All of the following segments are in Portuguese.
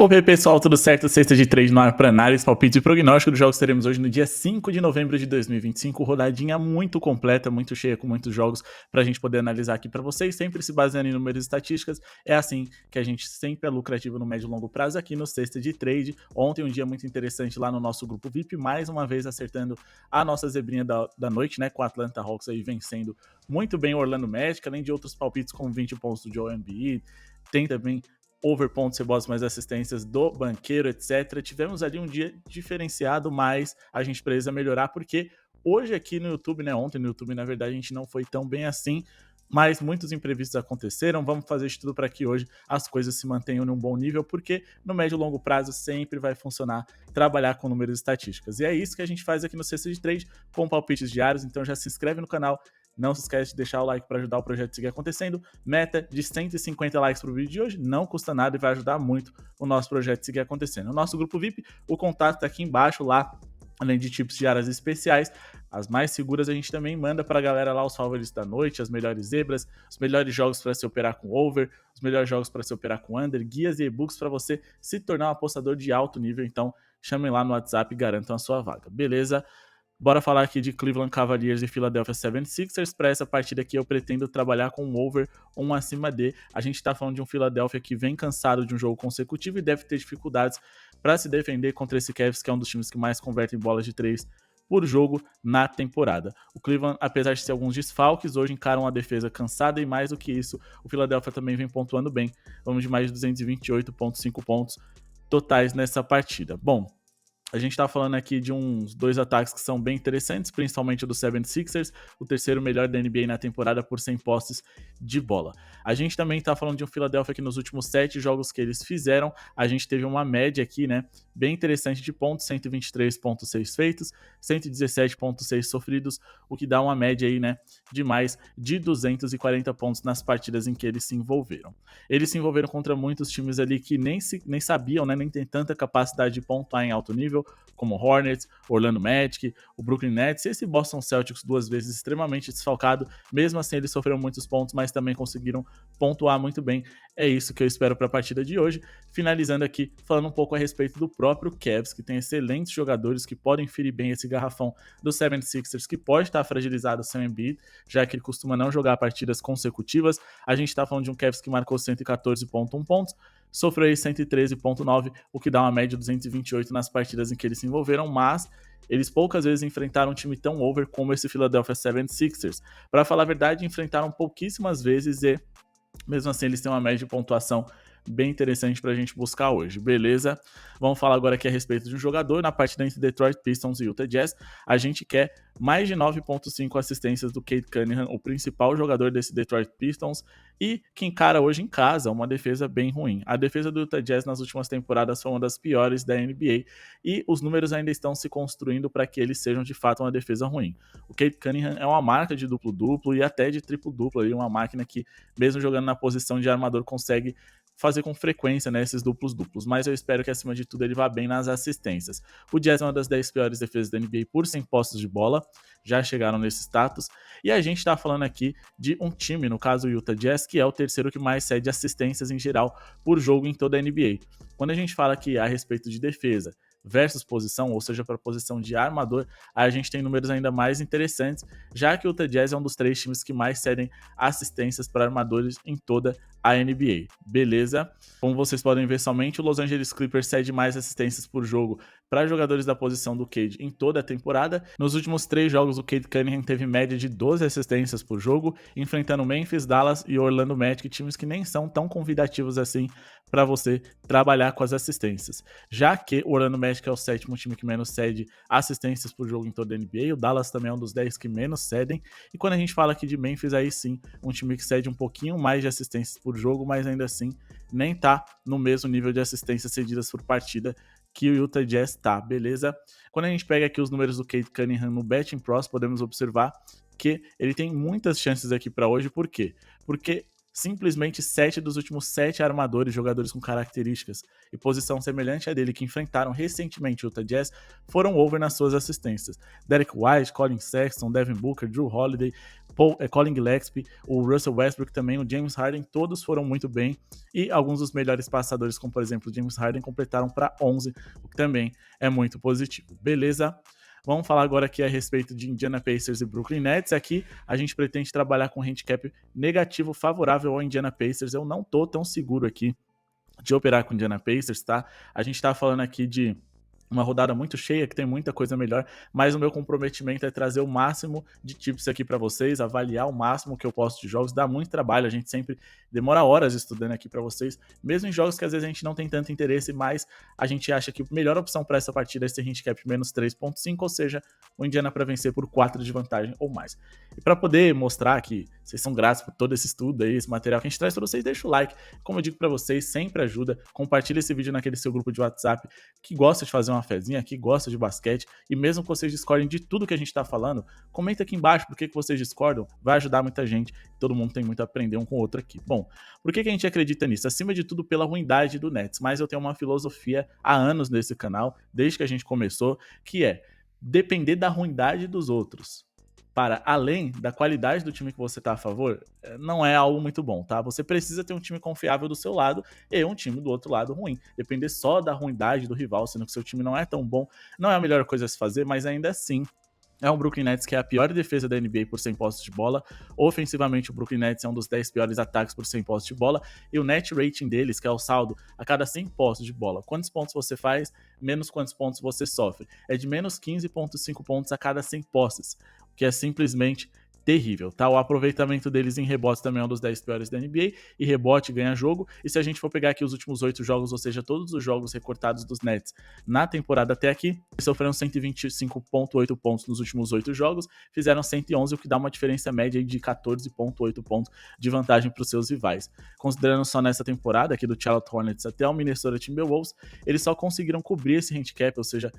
Oi, pessoal, tudo certo? Sexta de trade no ar para análise, palpite e prognóstico dos jogos que teremos hoje no dia 5 de novembro de 2025. Rodadinha muito completa, muito cheia, com muitos jogos para a gente poder analisar aqui para vocês, sempre se baseando em números e estatísticas. É assim que a gente sempre é lucrativo no médio e longo prazo aqui no Sexta de Trade. Ontem um dia muito interessante lá no nosso grupo VIP, mais uma vez acertando a nossa zebrinha da noite, né, com o Atlanta Hawks aí vencendo muito bem o Orlando Magic, além de outros palpites com 20 pontos do Joel Embiid. Tem também over pontos, rebotes, mais assistências do banqueiro, etc. Tivemos ali um dia diferenciado, mas a gente precisa melhorar, porque hoje aqui no YouTube, né, ontem no YouTube, na verdade, a gente não foi tão bem assim, mas muitos imprevistos aconteceram. Vamos fazer de tudo para que hoje as coisas se mantenham num bom nível, porque no médio e longo prazo sempre vai funcionar trabalhar com números e estatísticas. E é isso que a gente faz aqui no Sexta de Trade, com palpites diários. Então já se inscreve no canal, não se esquece de deixar o like para ajudar o projeto a seguir acontecendo. Meta de 150 likes para o vídeo de hoje, não custa nada e vai ajudar muito o nosso projeto a seguir acontecendo. O nosso grupo VIP, o contato está aqui embaixo, lá, além de tips de áreas especiais, as mais seguras a gente também manda para a galera lá os favoritos da noite, as melhores zebras, os melhores jogos para se operar com over, os melhores jogos para se operar com under, guias e e-books para você se tornar um apostador de alto nível. Então chamem lá no WhatsApp e garantam a sua vaga, beleza? Bora falar aqui de Cleveland Cavaliers e Philadelphia 76ers. Para essa partida aqui eu pretendo trabalhar com um over ou um acima de. A gente está falando de um Philadelphia que vem cansado de um jogo consecutivo e deve ter dificuldades para se defender contra esse Cavs, que é um dos times que mais convertem bolas de 3 por jogo na temporada. O Cleveland, apesar de ter alguns desfalques, hoje encara uma defesa cansada e mais do que isso, o Philadelphia também vem pontuando bem. Vamos de mais de 228,5 pontos totais nessa partida. Bom, a gente tá falando aqui de uns dois ataques que são bem interessantes, principalmente o do 76ers, o terceiro melhor da NBA na temporada por 100 posses de bola. A gente também tá falando de um Philadelphia que nos últimos 7 jogos que eles fizeram, a gente teve uma média aqui, né, bem interessante de pontos, 123,6 feitos, 117,6 sofridos, o que dá uma média aí, né, de mais de 240 pontos nas partidas em que eles se envolveram. Eles se envolveram contra muitos times ali que nem sabiam, né, nem tem tanta capacidade de pontuar em alto nível, como o Hornets, Orlando Magic, o Brooklyn Nets e esse Boston Celtics 2 vezes extremamente desfalcado. Mesmo assim eles sofreram muitos pontos, mas também conseguiram pontuar muito bem. É isso que eu espero para a partida de hoje. Finalizando aqui, falando um pouco a respeito do próprio Cavs, que tem excelentes jogadores que podem ferir bem esse garrafão do 76ers, que pode estar fragilizado sem Embiid, já que ele costuma não jogar partidas consecutivas. A gente está falando de um Cavs que marcou 114,1 pontos, sofreu aí 113,9, o que dá uma média de 228 nas partidas em que eles se envolveram, mas eles poucas vezes enfrentaram um time tão over como esse Philadelphia 76ers. Para falar a verdade, enfrentaram pouquíssimas vezes e mesmo assim eles têm uma média de pontuação bem interessante pra gente buscar hoje, beleza? Vamos falar agora aqui a respeito de um jogador. Na partida entre Detroit Pistons e Utah Jazz, a gente quer mais de 9,5 assistências do Cade Cunningham, o principal jogador desse Detroit Pistons, e que encara hoje em casa uma defesa bem ruim. A defesa do Utah Jazz nas últimas temporadas foi uma das piores da NBA, e os números ainda estão se construindo para que eles sejam de fato uma defesa ruim. O Cade Cunningham é uma marca de duplo-duplo e até de triplo-duplo, uma máquina que, mesmo jogando na posição de armador, consegue fazer com frequência, né, esses duplos-duplos, mas eu espero que acima de tudo ele vá bem nas assistências. O Jazz é uma das 10 piores defesas da NBA por 100 posses de bola, já chegaram nesse status, e a gente tá falando aqui de um time, no caso o Utah Jazz, que é o terceiro que mais cede assistências em geral por jogo em toda a NBA. Quando a gente fala aqui a respeito de defesa versus posição, ou seja, para posição de armador, a gente tem números ainda mais interessantes, já que o Utah Jazz é um dos 3 times que mais cedem assistências para armadores em toda a NBA, beleza? Como vocês podem ver, somente o Los Angeles Clippers cede mais assistências por jogo para jogadores da posição do Cade em toda a temporada. Nos últimos 3 jogos, o Cade Cunningham teve média de 12 assistências por jogo, enfrentando Memphis, Dallas e Orlando Magic, times que nem são tão convidativos assim para você trabalhar com as assistências. Já que o Orlando Magic é o 7º time que menos cede assistências por jogo em toda a NBA, o Dallas também é um dos 10 que menos cedem, e quando a gente fala aqui de Memphis, aí sim, um time que cede um pouquinho mais de assistências por jogo, mas ainda assim nem tá no mesmo nível de assistências cedidas por partida que o Utah Jazz tá, beleza? Quando a gente pega aqui os números do Cade Cunningham no Betting Pros, podemos observar que ele tem muitas chances aqui para hoje. Por quê? Porque simplesmente 7 dos últimos 7 armadores, jogadores com características e posição semelhante à dele, que enfrentaram recentemente o Utah Jazz, foram over nas suas assistências. Derek White, Colin Sexton, Devin Booker, Drew Holiday, Colin Gillespie, o Russell Westbrook também, o James Harden, todos foram muito bem, e alguns dos melhores passadores, como por exemplo o James Harden, completaram para 11, o que também é muito positivo. Beleza? Vamos falar agora aqui a respeito de Indiana Pacers e Brooklyn Nets. Aqui a gente pretende trabalhar com handicap negativo favorável ao Indiana Pacers. Eu não tô tão seguro aqui de operar com Indiana Pacers, tá? A gente tá falando aqui de uma rodada muito cheia, que tem muita coisa melhor, mas o meu comprometimento é trazer o máximo de tips aqui para vocês, avaliar o máximo que eu posso de jogos, dá muito trabalho, a gente sempre demora horas estudando aqui para vocês, mesmo em jogos que às vezes a gente não tem tanto interesse, mas a gente acha que a melhor opção para essa partida é esse handicap menos 3.5, ou seja, o Indiana para vencer por 4 de vantagem ou mais. E para poder mostrar que vocês são gratos por todo esse estudo aí, esse material que a gente traz para vocês, deixa o like, como eu digo para vocês, sempre ajuda, compartilha esse vídeo naquele seu grupo de WhatsApp que gosta de fazer uma fezinha, que gosta de basquete, e mesmo que vocês discordem de tudo que a gente tá falando, comenta aqui embaixo por que vocês discordam, vai ajudar muita gente, todo mundo tem muito a aprender um com o outro aqui. Bom, por que a gente acredita nisso? Acima de tudo pela ruindade do Nets, mas eu tenho uma filosofia há anos nesse canal, desde que a gente começou, que é depender da ruindade dos outros para além da qualidade do time que você está a favor, não é algo muito bom, tá? Você precisa ter um time confiável do seu lado e um time do outro lado ruim. Depender só da ruindade do rival, sendo que seu time não é tão bom, não é a melhor coisa a se fazer, mas ainda assim é um Brooklyn Nets que é a pior defesa da NBA por 100 posses de bola. Ofensivamente, o Brooklyn Nets é um dos 10 piores ataques por 100 posses de bola. E o net rating deles, que é o saldo a cada 100 posses de bola. Quantos pontos você faz, menos quantos pontos você sofre. É de menos 15,5 pontos a cada 100 posses, o que é simplesmente terrível, tá? O aproveitamento deles em rebotes também é um dos 10 piores da NBA, e rebote ganha jogo, e se a gente for pegar aqui os últimos 8 jogos, ou seja, todos os jogos recortados dos Nets na temporada até aqui, eles sofreram 125,8 pontos nos últimos 8 jogos, fizeram 111, o que dá uma diferença média de 14,8 pontos de vantagem para os seus rivais. Considerando só nessa temporada aqui do Charlotte Hornets até o Minnesota Timberwolves, eles só conseguiram cobrir esse handicap, ou seja,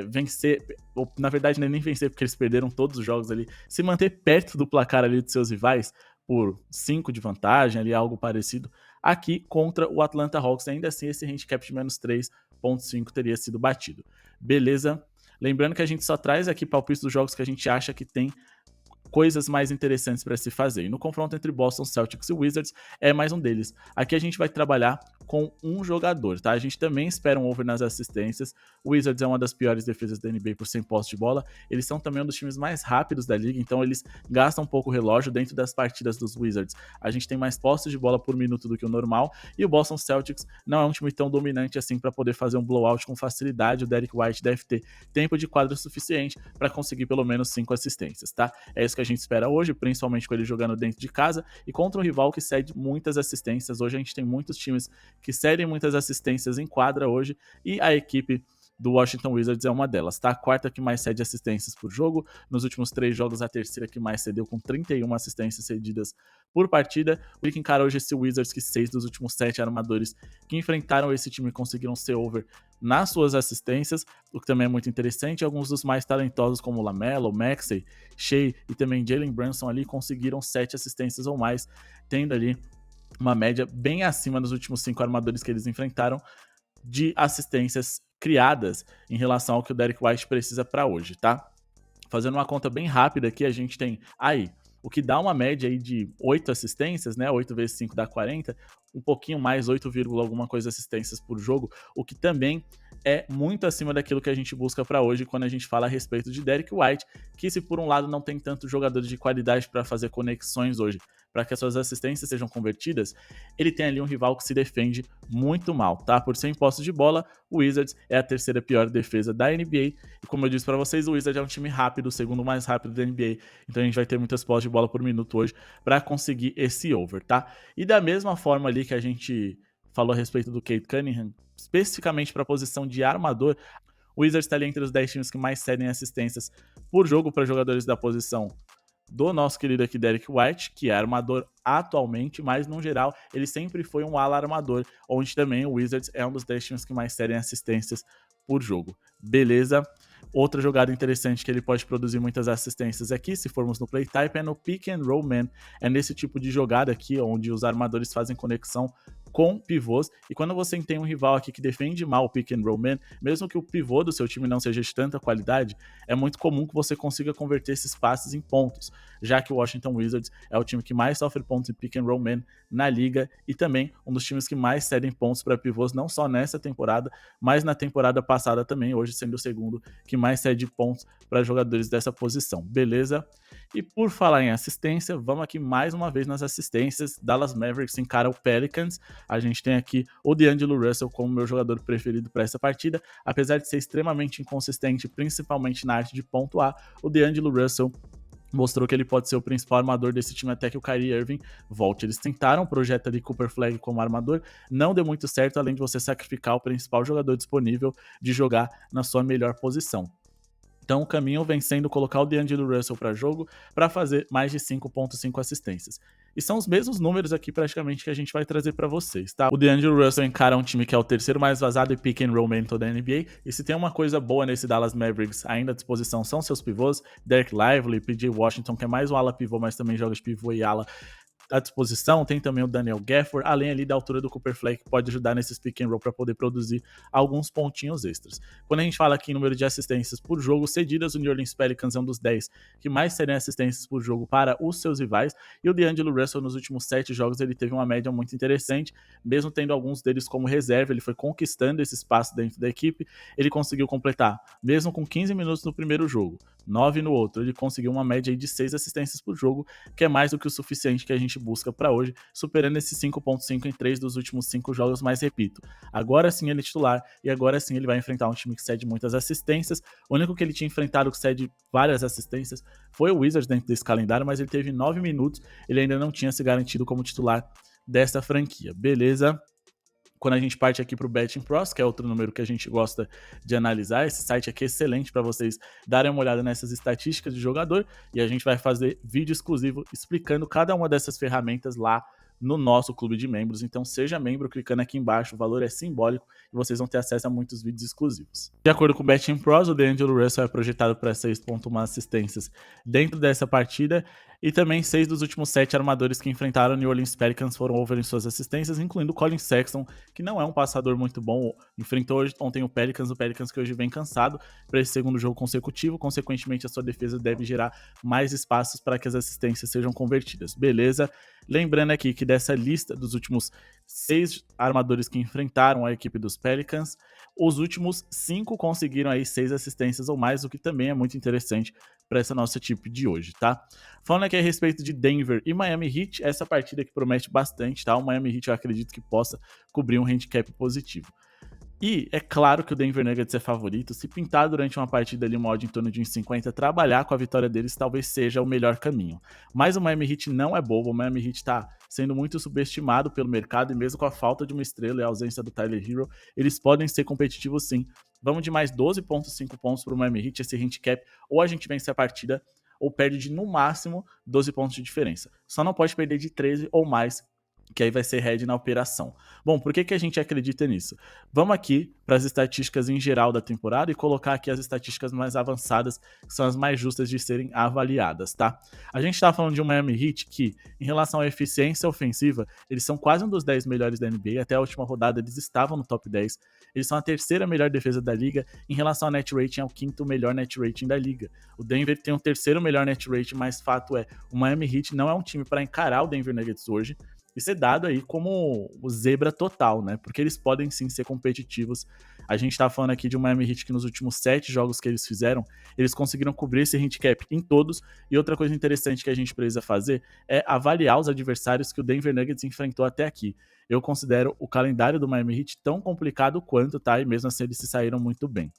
vencer, ou na verdade nem vencer porque eles perderam todos os jogos ali, se manter perto do placar ali dos seus rivais por 5 de vantagem, ali algo parecido, aqui contra o Atlanta Hawks, ainda assim esse handicap de menos 3,5 teria sido batido. Beleza? Lembrando que a gente só traz aqui palpites dos jogos que a gente acha que tem coisas mais interessantes para se fazer. E no confronto entre Boston Celtics e Wizards é mais um deles. Aqui a gente vai trabalhar com um jogador, tá? A gente também espera um over nas assistências. O Wizards é uma das piores defesas da NBA por 100 posses de bola. Eles são também um dos times mais rápidos da liga, então eles gastam um pouco o relógio dentro das partidas dos Wizards. A gente tem mais posses de bola por minuto do que o normal, e o Boston Celtics não é um time tão dominante assim para poder fazer um blowout com facilidade. O Derrick White deve ter tempo de quadra suficiente para conseguir pelo menos 5 assistências, tá? É isso que a gente espera hoje, principalmente com ele jogando dentro de casa e contra um rival que cede muitas assistências. Hoje a gente tem muitos times que cedem muitas assistências em quadra hoje, e a equipe do Washington Wizards é uma delas, tá? A quarta que mais cede assistências por jogo, nos últimos 3 jogos a terceira que mais cedeu, com 31 assistências cedidas por partida. O que encara hoje esse Wizards, que 6 dos últimos 7 armadores que enfrentaram esse time conseguiram ser over nas suas assistências, o que também é muito interessante. Alguns dos mais talentosos como LaMelo, Maxey, Shea e também Jalen Brunson ali conseguiram 7 assistências ou mais, tendo ali uma média bem acima dos últimos 5 armadores que eles enfrentaram de assistências criadas em relação ao que o Derrick White precisa para hoje, tá? Fazendo uma conta bem rápida aqui, a gente tem aí o que dá uma média aí de 8 assistências, né? 8 vezes 5 dá 40, um pouquinho mais, 8, alguma coisa assistências por jogo, o que também é muito acima daquilo que a gente busca para hoje quando a gente fala a respeito de Derrick White, que se por um lado não tem tantos jogadores de qualidade para fazer conexões hoje, para que as suas assistências sejam convertidas, ele tem ali um rival que se defende muito mal, tá? Por 100 posses de bola, o Wizards é a terceira pior defesa da NBA, e como eu disse para vocês, o Wizards é um time rápido, o segundo mais rápido da NBA, então a gente vai ter muitas posses de bola por minuto hoje para conseguir esse over, tá? E da mesma forma ali que a gente falou a respeito do Cade Cunningham, especificamente para a posição de armador, o Wizards está ali entre os 10 times que mais cedem assistências por jogo para jogadores da posição do nosso querido aqui Derrick White, que é armador atualmente, mas no geral ele sempre foi um ala armador, onde também o Wizards é um dos 10 times que mais cedem assistências por jogo. Beleza? Outra jogada interessante que ele pode produzir muitas assistências aqui, se formos no play type, é no pick and roll man. É nesse tipo de jogada aqui, onde os armadores fazem conexão com pivôs, e quando você tem um rival aqui que defende mal o pick and roll man, mesmo que o pivô do seu time não seja de tanta qualidade, é muito comum que você consiga converter esses passes em pontos, já que o Washington Wizards é o time que mais sofre pontos em pick and roll man na liga e também um dos times que mais cedem pontos para pivôs, não só nessa temporada, mas na temporada passada também, hoje sendo o segundo que mais cede pontos para jogadores dessa posição, beleza? E por falar em assistência, vamos aqui mais uma vez nas assistências. Dallas Mavericks encara o Pelicans. A gente tem aqui o D'Angelo Russell como meu jogador preferido para essa partida. Apesar de ser extremamente inconsistente, principalmente na arte de pontuar, o D'Angelo Russell mostrou que ele pode ser o principal armador desse time até que o Kyrie Irving volte. Eles tentaram um projeto ali Cooper Flag como armador, não deu muito certo, além de você sacrificar o principal jogador disponível de jogar na sua melhor posição. Então o caminho vem sendo colocar o D'Angelo Russell para jogo para fazer mais de 5.5 assistências. E são os mesmos números aqui praticamente que a gente vai trazer para vocês, tá? O D'Angelo Russell encara um time que é o terceiro mais vazado e pick and roll man da NBA. E se tem uma coisa boa nesse Dallas Mavericks ainda à disposição são seus pivôs, Derek Lively, PJ Washington, que é mais um ala pivô, mas também joga de pivô e ala à disposição, tem também o Daniel Gafford, além ali da altura do Cooper Flag, que pode ajudar nesses pick and roll para poder produzir alguns pontinhos extras. Quando a gente fala aqui em número de assistências por jogo cedidas, o New Orleans Pelicans é um dos 10 que mais cedem assistências por jogo para os seus rivais, e o D'Angelo Russell nos últimos 7 jogos ele teve uma média muito interessante, mesmo tendo alguns deles como reserva, ele foi conquistando esse espaço dentro da equipe, ele conseguiu completar, mesmo com 15 minutos no primeiro jogo, 9 no outro, ele conseguiu uma média de 6 assistências por jogo, que é mais do que o suficiente que a gente busca para hoje, superando esse 5.5 em 3 dos últimos 5 jogos, mas repito, agora sim ele é titular e agora sim ele vai enfrentar um time que cede muitas assistências. O único que ele tinha enfrentado que cede várias assistências foi o Wizards dentro desse calendário, mas ele teve 9 minutos, ele ainda não tinha se garantido como titular dessa franquia, beleza? Quando a gente parte aqui para o Betting Pros, que é outro número que a gente gosta de analisar, esse site aqui é excelente para vocês darem uma olhada nessas estatísticas de jogador, e a gente vai fazer vídeo exclusivo explicando cada uma dessas ferramentas lá no nosso clube de membros. Então seja membro clicando aqui embaixo, o valor é simbólico e vocês vão ter acesso a muitos vídeos exclusivos. De acordo com o Betting Pros, o D'Angelo Russell é projetado para 6.1 assistências dentro dessa partida, e também 6 dos últimos 7 armadores que enfrentaram o New Orleans Pelicans foram over em suas assistências, incluindo o Colin Sexton, que não é um passador muito bom, enfrentou ontem o Pelicans que hoje vem cansado para esse segundo jogo consecutivo, consequentemente a sua defesa deve gerar mais espaços para que as assistências sejam convertidas, beleza? Lembrando aqui que dessa lista dos últimos 6 armadores que enfrentaram a equipe dos Pelicans, os últimos 5 conseguiram aí 6 assistências ou mais, o que também é muito interessante para essa nossa tip de hoje, tá? Falando aqui a respeito de Denver e Miami Heat, essa partida que promete bastante, tá? O Miami Heat eu acredito que possa cobrir um handicap positivo. E é claro que o Denver Nuggets é favorito. Se pintar durante uma partida ali uma odd em torno de 1,50, trabalhar com a vitória deles talvez seja o melhor caminho. Mas o Miami Heat não é bobo, o Miami Heat está sendo muito subestimado pelo mercado e mesmo com a falta de uma estrela e a ausência do Tyler Hero, eles podem ser competitivos sim. Vamos de mais 12,5 pontos para o Miami Heat, esse handicap, ou a gente vence a partida ou perde de no máximo 12 pontos de diferença. Só não pode perder de 13 ou mais, que aí vai ser head na operação. Bom, por que a gente acredita nisso? Vamos aqui para as estatísticas em geral da temporada e colocar aqui as estatísticas mais avançadas, que são as mais justas de serem avaliadas, tá? A gente está falando de um Miami Heat que, em relação à eficiência ofensiva, eles são quase um dos 10 melhores da NBA, até a última rodada eles estavam no top 10, eles são a terceira melhor defesa da liga, em relação ao net rating é o quinto melhor net rating da liga. O Denver tem o terceiro melhor net rating, mas fato é, o Miami Heat não é um time para encarar o Denver Nuggets hoje, e ser dado aí como o zebra total, né? Porque eles podem sim ser competitivos. A gente tá falando aqui de um Miami Heat que nos últimos 7 jogos que eles fizeram, eles conseguiram cobrir esse handicap em todos. E outra coisa interessante que a gente precisa fazer é avaliar os adversários que o Denver Nuggets enfrentou até aqui. Eu considero o calendário do Miami Heat tão complicado quanto, tá? E mesmo assim eles se saíram muito bem.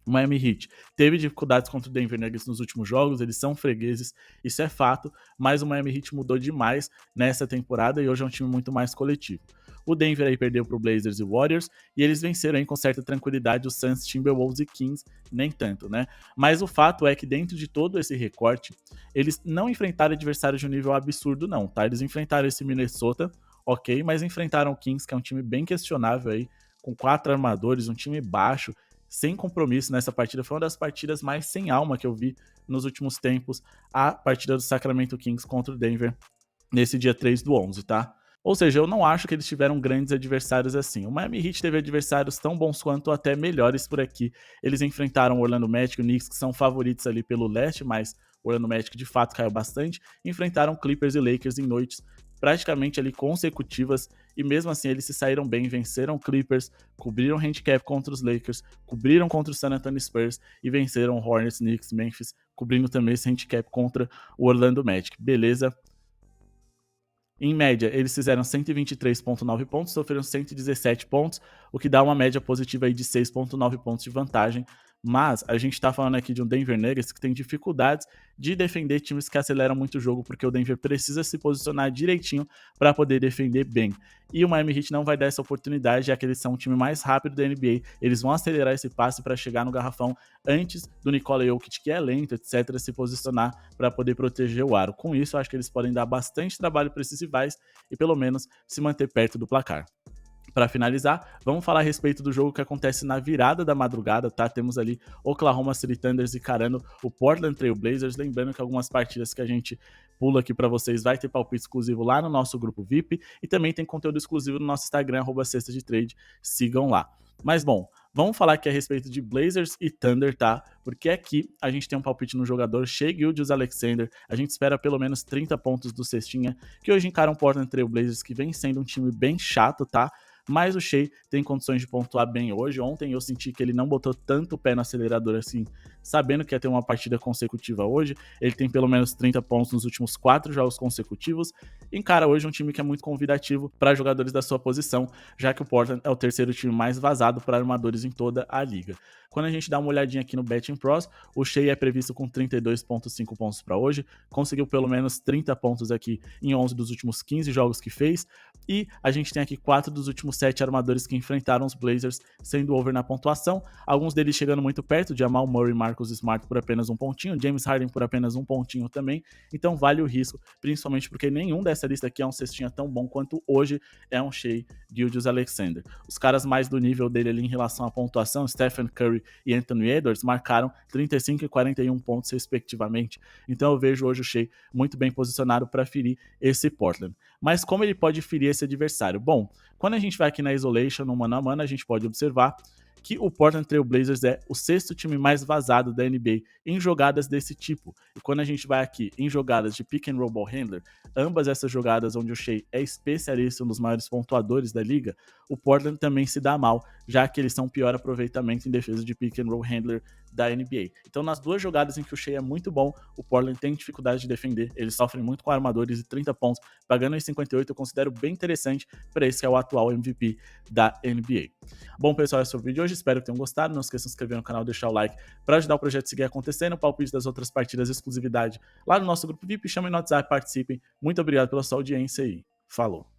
O Miami Heat teve dificuldades contra o Denver Nuggets nos últimos jogos, eles são fregueses, isso é fato, mas o Miami Heat mudou demais nessa temporada e hoje é um time muito mais coletivo. O Denver aí perdeu para o Blazers e Warriors e eles venceram aí com certa tranquilidade os Suns, Timberwolves e Kings, nem tanto, né? Mas o fato é que dentro de todo esse recorte, eles não enfrentaram adversários de um nível absurdo não, tá? Eles enfrentaram esse Minnesota, ok, mas enfrentaram o Kings, que é um time bem questionável aí, com 4 armadores, um time baixo, sem compromisso nessa partida. Foi uma das partidas mais sem alma que eu vi nos últimos tempos, a partida do Sacramento Kings contra o Denver nesse dia 3/11, tá? Ou seja, eu não acho que eles tiveram grandes adversários assim. O Miami Heat teve adversários tão bons quanto até melhores por aqui. Eles enfrentaram o Orlando Magic e o Knicks, que são favoritos ali pelo leste, mas o Orlando Magic de fato caiu bastante. Enfrentaram Clippers e Lakers em noites praticamente ali consecutivas, e mesmo assim eles se saíram bem, venceram Clippers, cobriram handicap contra os Lakers, cobriram contra o San Antonio Spurs e venceram Hornets, Knicks, Memphis, cobrindo também esse handicap contra o Orlando Magic. Beleza? Em média, eles fizeram 123,9 pontos, sofreram 117 pontos, o que dá uma média positiva aí de 6,9 pontos de vantagem. Mas a gente está falando aqui de um Denver Nuggets que tem dificuldades de defender times que aceleram muito o jogo, porque o Denver precisa se posicionar direitinho para poder defender bem. E o Miami Heat não vai dar essa oportunidade, já que eles são o time mais rápido da NBA. Eles vão acelerar esse passe para chegar no garrafão antes do Nikola Jokic, que é lento, etc., se posicionar para poder proteger o aro. Com isso, eu acho que eles podem dar bastante trabalho para esses rivais e pelo menos se manter perto do placar. Para finalizar, vamos falar a respeito do jogo que acontece na virada da madrugada, tá? Temos ali Oklahoma City Thunders encarando o Portland Trail Blazers. Lembrando que algumas partidas que a gente pula aqui para vocês vai ter palpite exclusivo lá no nosso grupo VIP e também tem conteúdo exclusivo no nosso Instagram, @cestadetrade. Sigam lá. Mas bom, vamos falar aqui a respeito de Blazers e Thunder, tá? Porque aqui a gente tem um palpite no jogador Shai Gilgeous-Alexander. A gente espera pelo menos 30 pontos do cestinha, que hoje encara um Portland Trail Blazers que vem sendo um time bem chato, tá? Mas o Shai tem condições de pontuar bem hoje. Ontem eu senti que ele não botou tanto o pé no acelerador assim, sabendo que ia ter uma partida consecutiva hoje. Ele tem pelo menos 30 pontos nos últimos 4 jogos consecutivos. Encara hoje um time que é muito convidativo para jogadores da sua posição, já que o Portland é o terceiro time mais vazado para armadores em toda a liga. Quando a gente dá uma olhadinha aqui no Betting Pros, o Shai é previsto com 32,5 pontos para hoje, conseguiu pelo menos 30 pontos aqui em 11 dos últimos 15 jogos que fez, e a gente tem aqui 4 dos últimos 7 armadores que enfrentaram os Blazers sendo over na pontuação, alguns deles chegando muito perto, Jamal Murray e Marcus Smart por apenas um pontinho, James Harden por apenas um pontinho também, então vale o risco, principalmente porque nenhum dessa lista aqui é um cestinha tão bom quanto hoje é um Shai Gilgeous-Alexander. Os caras mais do nível dele ali em relação à pontuação, Stephen Curry e Anthony Edwards, marcaram 35 e 41 pontos respectivamente, então eu vejo hoje o Shai muito bem posicionado para ferir esse Portland. Mas como ele pode ferir esse adversário? Bom, quando a gente vai aqui na Isolation, no mano a mano, a gente pode observar que o Portland Trail Blazers é o sexto time mais vazado da NBA em jogadas desse tipo. E quando a gente vai aqui em jogadas de pick and roll ball handler, ambas essas jogadas onde o Shai é especialista, um dos maiores pontuadores da liga, o Portland também se dá mal, já que eles são pior aproveitamento em defesa de pick and roll handler da NBA. Então, nas duas jogadas em que o Shai é muito bom, o Portland tem dificuldade de defender, eles sofrem muito com armadores e 30 pontos, pagando em 58, eu considero bem interessante para esse que é o atual MVP da NBA. Bom, pessoal, esse foi o vídeo de hoje, espero que tenham gostado, não esqueçam de se inscrever no canal, deixar o like para ajudar o projeto a seguir acontecendo, palpite das outras partidas, exclusividade lá no nosso grupo VIP, chamem no WhatsApp, participem, muito obrigado pela sua audiência e falou!